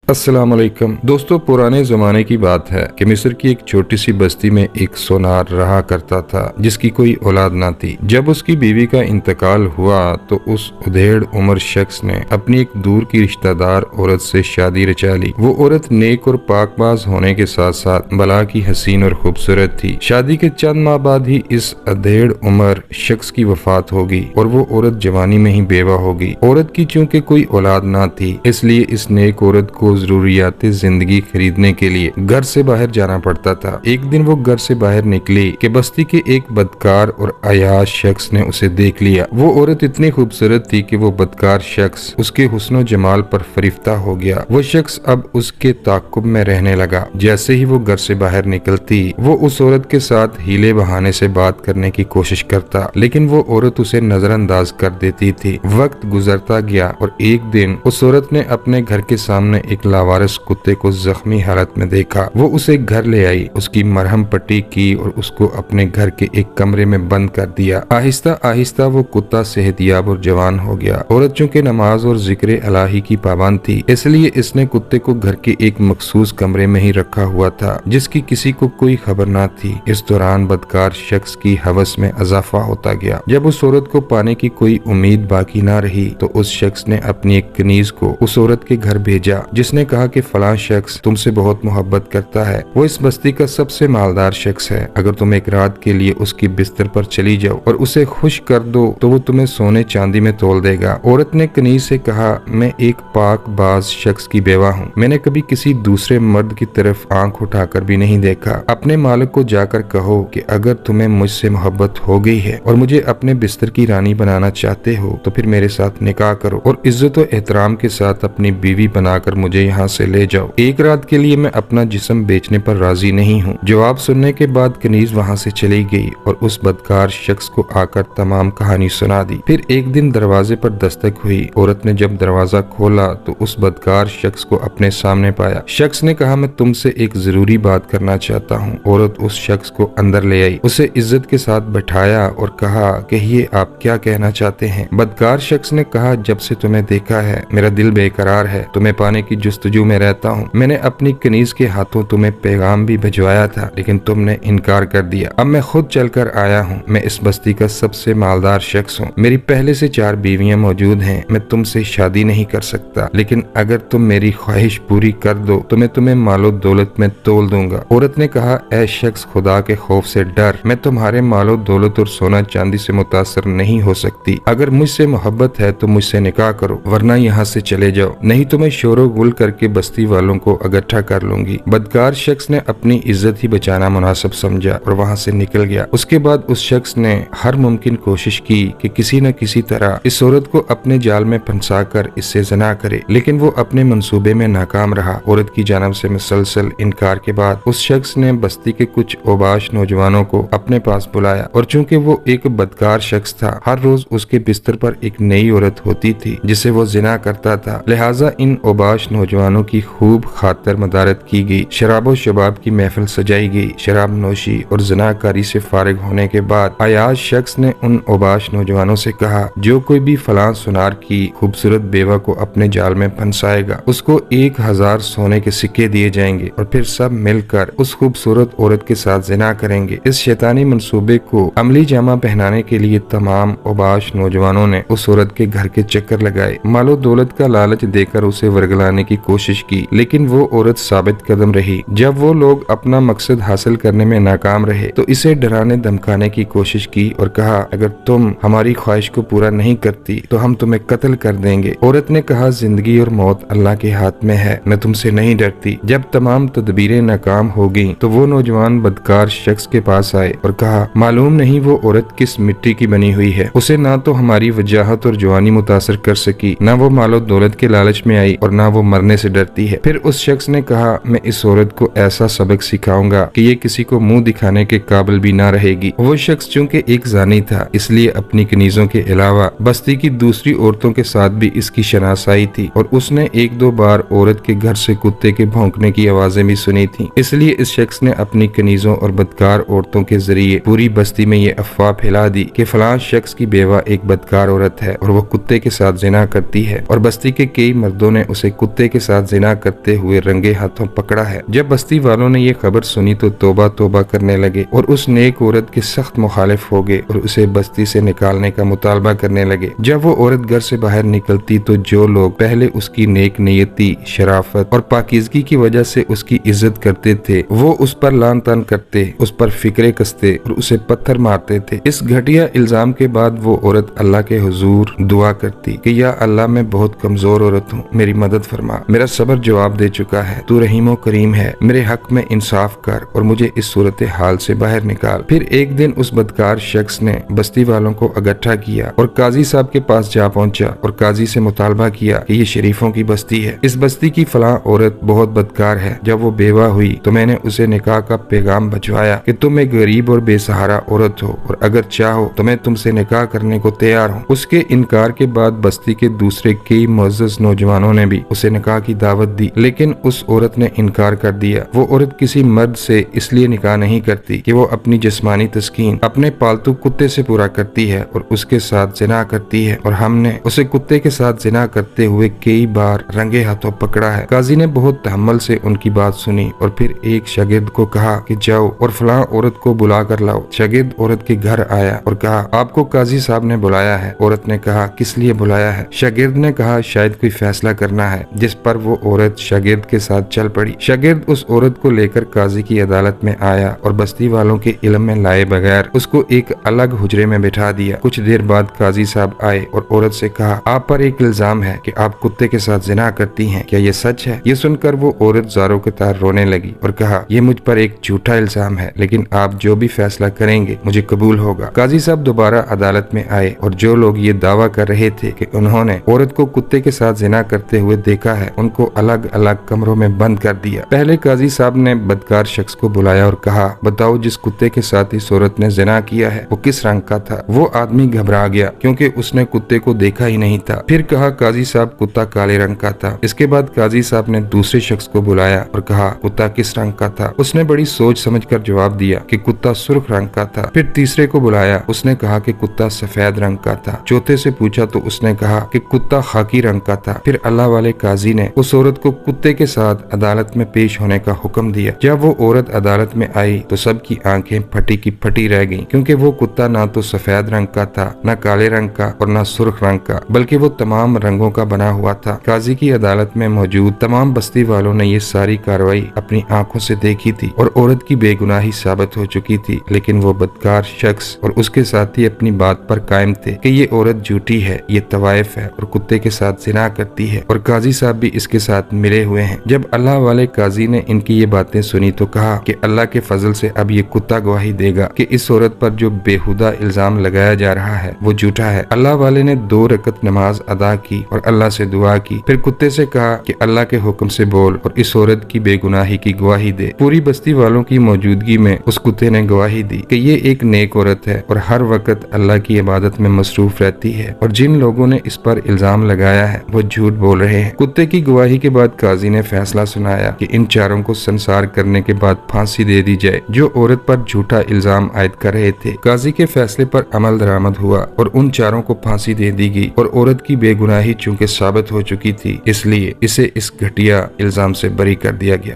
अस्सलाम वालेकुम दोस्तों, पुराने जमाने की बात है कि मिस्र की एक छोटी सी बस्ती में एक सोनार रहा करता था जिसकी कोई औलाद ना थी। जब उसकी बीवी का इंतकाल हुआ तो उस उधेड़ उम्र शख्स ने अपनी एक दूर की रिश्तेदार औरत से शादी रचा ली। वो औरत नेक और पाकबाज होने के साथ साथ भला की हसीन और खूबसूरत थी। शादी के चंद माह बाद ही इस अधेड़ उम्र शख्स की वफात हो गई और वो औरत जवानी में ही बेवा हो गई। औरत की चूंकि कोई औलाद ना थी, इसलिए इस नेक औरत को जरूरियात जिंदगी खरीदने के लिए घर से बाहर जाना पड़ता था। एक दिन वो घर से बाहर निकली कि बस्ती के एक बदकार और अयाश शख्स ने उसे देख लिया। वो औरत इतनी खूबसूरत थी कि वो बदकार शख्स उसके हुस्न जमाल पर फरिफ्ता हो गया। वो शख्स अब उसके ताकुब में रहने लगा। जैसे ही वो घर से बाहर निकलती, वो उस औरत के साथ हीले बहाने से बात करने की कोशिश करता, लेकिन वो औरत उसे नजरअंदाज कर देती थी। वक्त गुजरता गया और एक दिन उस औरत ने अपने घर के सामने एक लावारिस कुत्ते को जख्मी हालत में देखा। वो उसे घर ले आई, उसकी मरहम पट्टी की और उसको अपने घर के एक कमरे में बंद कर दिया। आहिस्ता आहिस्ता वो कुत्ता सेहतयाब और जवान हो गया। औरत चूंकि नमाज और जिक्र इलाही की पाबंद थी, इसलिए इसने कुत्ते को घर के एक मखसूस कमरे में ही रखा हुआ था जिसकी किसी को कोई खबर न थी। इस दौरान बदकार शख्स की हवस में इजाफा होता गया। जब उस औरत को पाने की कोई उम्मीद बाकी न रही तो उस शख्स ने अपनी एक कनीज को उस औरत के घर भेजा, जिसने कहा कि फलां शख्स तुमसे बहुत मोहब्बत करता है। वो इस बस्ती का सबसे मालदार शख्स है। अगर तुम एक रात के लिए उसकी बिस्तर पर चली जाओ और उसे खुश कर दो तो वो तुम्हें सोने चांदी में तोल देगा। औरत ने कनीज से कहा, मैं एक पाक बाज शख्स की बेवा हूँ। मैंने कभी किसी दूसरे मर्द की तरफ आंख उठाकर भी नहीं देखा। अपने मालिक को जाकर कहो कि अगर तुम्हें मुझसे मोहब्बत हो गई है और मुझे अपने बिस्तर की रानी बनाना चाहते हो तो फिर मेरे साथ निकाह करो और इज्जत और एहतराम के साथ अपनी बीवी बनाकर मुझे यहाँ से ले जाओ। एक रात के लिए मैं अपना जिस्म बेचने पर राजी नहीं हूँ। जवाब सुनने के बाद कनीज वहाँ से चली गई और उस बदकार शख्स को आकर तमाम कहानी सुना दी। फिर एक दिन दरवाजे पर दस्तक हुई। औरत ने जब दरवाजा खोला तो उस बदकार शख्स को अपने सामने पाया। शख्स ने कहा, मैं तुमसे एक जरूरी बात करना चाहता हूँ। औरत उस शख्स को अंदर ले आई, उसे इज्जत के साथ बैठाया और कहा, कहिए आप क्या कहना चाहते हैं। बदकार शख्स ने कहा, जब से तुम्हें देखा है मेरा दिल बेकरार है। तुम्हें पाने की जुस्तजू में रहता हूँ। मैंने अपनी कनीज के हाथों तुम्हें पैगाम भी भिजवाया था, लेकिन तुमने इनकार कर दिया। अब मैं खुद चलकर आया हूँ। मैं इस बस्ती का सबसे मालदार शख्स हूँ। मेरी पहले से 4 बीवियां मौजूद हैं। मैं तुमसे शादी नहीं कर सकता, लेकिन अगर तुम मेरी ख्वाहिश पूरी कर दो तो मैं तुम्हें मालो दौलत में तोल दूंगा। औरत ने कहा, ऐ शख्स, खुदा के खौफ से डर। मैं तुम्हारे मालो दौलत और सोना चांदी से मुतासर नहीं हो सकती। अगर मुझसे मोहब्बत है तो मुझसे निकाह करो, वरना यहाँ से चले जाओ, नहीं तो मैं शोरो गुल करके बस्ती वालों को इकट्ठा कर लूंगी। बदकार शख्स ने अपनी इज्जत ही बचाना मुनासिब समझा और वहाँ से निकल गया। उसके बाद उस शख्स ने हर मुमकिन कोशिश की कि किसी न किसी तरह इस औरत को अपने जाल में फंसाकर इससे जना करे, लेकिन वो अपने मंसूबे में नाकाम रहा। औरत की जानब से मुसलसल इनकार के बाद उस शख्स ने बस्ती के कुछ ओबाश नौजवानों को अपने पास बुलाया और चूंकि वो एक बदकार शख्स था, हर रोज उसके बिस्तर पर एक नई औरत होती थी जिसे वो जिना करता था। लिहाजा इन ओबाश नौजवानों की खूब खातर मदारत की गई। शराबो शबाब की महफिल सजाई गई। शराब नोशी और जनाकारी से फारिग होने के बाद अयाज शख्स ने उन ओबाश नौजवानों से कहा, जो कोई भी फलां सुनार की खूबसूरत बेवा को अपने जाल में फंसाएगा उसको 1000 सोने के सिक्के दिए जाएंगे और फिर सब मिलकर उस खूबसूरत औरत के साथ जिना करेंगे। इस शैतानी मंसूबे को अमली जामा पहनाने के लिए तमाम ओबाश नौजवानों ने उस औरत के घर के चक्कर लगाए। मालो दौलत का लालच देकर उसे वर्गलाने की कोशिश की, लेकिन वो औरत साबित कदम रही। जब वो लोग अपना मकसद हासिल करने में नाकाम रहे तो इसे डराने धमकाने की कोशिश की और कहा, अगर तुम हमारी ख्वाहिश को पूरा नहीं करती तो हम तुम्हें कत्ल कर देंगे। औरत ने कहा, जिंदगी और मौत अल्लाह के हाथ में है, मैं तुमसे नहीं डरती। जब तमाम तदबीरें नाकाम हो गईं तो वो नौजवान बदकार शख्स के पास आए और कहा, मालूम नहीं वो औरत किस मिट्टी की बनी हुई है। उसे ना तो हमारी वजाहत और जवानी मुतासर कर सकी, ना वो मालो दौलत के लालच में आई और ना वो मरने से डरती है। फिर उस शख्स ने कहा, मैं इस औरत को ऐसा सबक सिखाऊंगा कि ये किसी को मुंह दिखाने के काबिल भी ना रहेगी। वो शख्स चूंकि एक जानी था, इसलिए अपनी कनीजों के अलावा बस्ती की दूसरी औरतों के साथ भी इसकी शनासाई थी और उसने 1-2 बार औरत के घर से कुत्ते के भौंकने की आवाजें भी सुनी थी। इसलिए इस शख्स ने अपनी कनीजों और बदकार औरतों के जरिए पूरी बस्ती में ये अफवाह फैला दी कि फलां शख्स की बेवा एक बदकार औरत है और वो कुत्ते के साथ जिना करती है और बस्ती के कई मर्दों ने उसे कुत्ते के के साथ जिना करते हुए रंगे हाथों पकड़ा है। जब बस्ती वालों ने ये खबर सुनी तो तौबा तौबा करने लगे और उस नेक औरत के सख्त मुखालिफ हो गए और उसे बस्ती से निकालने का मुतालबा करने लगे। जब वो औरत घर से बाहर निकलती तो जो लोग पहले उसकी नेक नियति, शराफत और पाकीज़गी की वजह से उसकी इज्जत करते थे, वो उस पर लान तान करते, उस पर फिक्रे कसते और उसे पत्थर मारते थे। इस घटिया इल्जाम के बाद वो औरत अल्लाह के हुजूर दुआ करती कि या अल्लाह, मैं बहुत कमजोर औरत हूँ, मेरी मदद फरमा, मेरा सब्र जवाब दे चुका है, तू रहीम करीम है, मेरे हक में इंसाफ कर और मुझे इस सूरत हाल से बाहर निकाल। फिर एक दिन उस बदकार शख्स ने बस्ती वालों को इकट्ठा किया और काजी साहब के पास जा पहुंचा और काजी से मुतालबा किया कि ये शरीफों की बस्ती है, इस बस्ती की फलां औरत बहुत बदकार है। जब वो बेवा हुई तो मैंने उसे निकाह का पैगाम भिजवाया कि तुम एक गरीब और बेसहारा औरत हो और अगर चाहो तो मैं तुमसे निकाह करने को तैयार हूँ। उसके इनकार के बाद बस्ती के दूसरे कई मुअज़्ज़ज़ नौजवानों ने भी उसे निकाह की दावत दी, लेकिन उस औरत ने इनकार कर दिया। वो औरत किसी मर्द से इसलिए निकाह नहीं करती कि वो अपनी जिस्मानी तस्कीन अपने पालतू कुत्ते से पूरा करती है और उसके साथ जिना करती है, और हमने उसे कुत्ते के साथ जिना करते हुए कई बार रंगे हाथों पकड़ा है। काजी ने बहुत तहम्मुल से उनकी बात सुनी और फिर एक शागिर्द को कहा कि जाओ और फलां औरत को बुला कर लाओ। शागिर्द औरत के घर आया और कहा, आपको काजी साहब ने बुलाया है। औरत ने कहा, किस लिए बुलाया है? शागिर्द ने कहा, शायद कोई फैसला करना है। जिस पर वो औरत शागिर्द के साथ चल पड़ी। शागिर्द उस औरत को लेकर काजी की अदालत में आया और बस्ती वालों के इल्म में लाए बगैर उसको एक अलग हुजरे में बिठा दिया। कुछ देर बाद काजी साहब आए और औरत से कहा, आप पर एक इल्जाम है कि आप कुत्ते के साथ जिना करती हैं, क्या ये सच है? ये सुनकर वो औरत ज़ारों के तार रोने लगी और कहा, ये मुझ पर एक झूठा इल्जाम है, लेकिन आप जो भी फैसला करेंगे मुझे कबूल होगा। काजी साहब दोबारा अदालत में आए और जो लोग ये दावा कर रहे थे कि उन्होंने औरत को कुत्ते के साथ जिना करते हुए देखा है, उनको अलग अलग कमरों में बंद कर दिया। पहले काजी साहब ने बदकार शख्स को बुलाया और कहा, बताओ जिस कुत्ते के साथ इस औरत ने जिना किया है वो किस रंग का था? वो आदमी घबरा गया क्योंकि उसने कुत्ते को देखा ही नहीं था। फिर कहा, काजी साहब कुत्ता काले रंग का था। इसके बाद काजी साहब ने दूसरे शख्स को बुलाया और कहा, कुत्ता किस रंग का था? उसने बड़ी सोच समझकर जवाब दिया कि कुत्ता सुर्ख रंग का था। फिर तीसरे को बुलाया, उसने कहा कि कुत्ता सफेद रंग का था। चौथे से पूछा तो उसने कहा कि कुत्ता खाकी रंग का था। फिर अल्लाह वाले काजी ने उस औरत को कुत्ते के साथ अदालत में पेश होने का हुक्म दिया। जब वो औरत अदालत में आई तो सबकी आंखें फटी की फटी रह गईं, क्योंकि वो कुत्ता ना तो सफेद रंग का था, ना काले रंग का और ना सुर्ख रंग का, बल्कि वो तमाम रंगों का बना हुआ था। काजी की अदालत में मौजूद तमाम बस्ती वालों ने ये सारी कार्रवाई अपनी आंखों से देखी थी और औरत की बेगुनाही साबित हो चुकी थी, लेकिन वो बदकार शख्स और उसके साथी अपनी बात पर कायम थे कि ये औरत झूठी है, ये तवाइफ है और कुत्ते के साथ जिना करती है और काजी साहब भी इसके साथ मिले हुए हैं। जब अल्लाह वाले काजी ने इनकी ये बातें सुनी तो कहा कि अल्लाह के फजल से अब ये कुत्ता गवाही देगा कि इस औरत पर जो बेहुदा इल्जाम लगाया जा रहा है वो झूठा है। अल्लाह वाले ने 2 रकत नमाज अदा की और अल्लाह से दुआ की। फिर कुत्ते से कहा कि अल्लाह के हुक्म से बोल और इस औरत की बेगुनाही की गवाही दे। पूरी बस्ती वालों की मौजूदगी में उस कुत्ते ने गवाही दी कि ये एक नेक औरत है और हर वक्त अल्लाह की इबादत में मसरूफ रहती है और जिन लोगों ने इस पर इल्जाम लगाया है वो झूठ बोल रहे हैं। कुत्ते की गवाही के बाद काजी ने फैसला सुनाया कि इन चारों को संसार करने के बाद फांसी दे दी जाए जो औरत पर झूठा इल्जाम आयद कर रहे थे। काजी के फैसले पर अमल दरामद हुआ और उन चारों को फांसी दे दी गई और औरत की बेगुनाही चूंकि साबित हो चुकी थी इसलिए इसे इस घटिया इल्जाम से बरी कर दिया गया।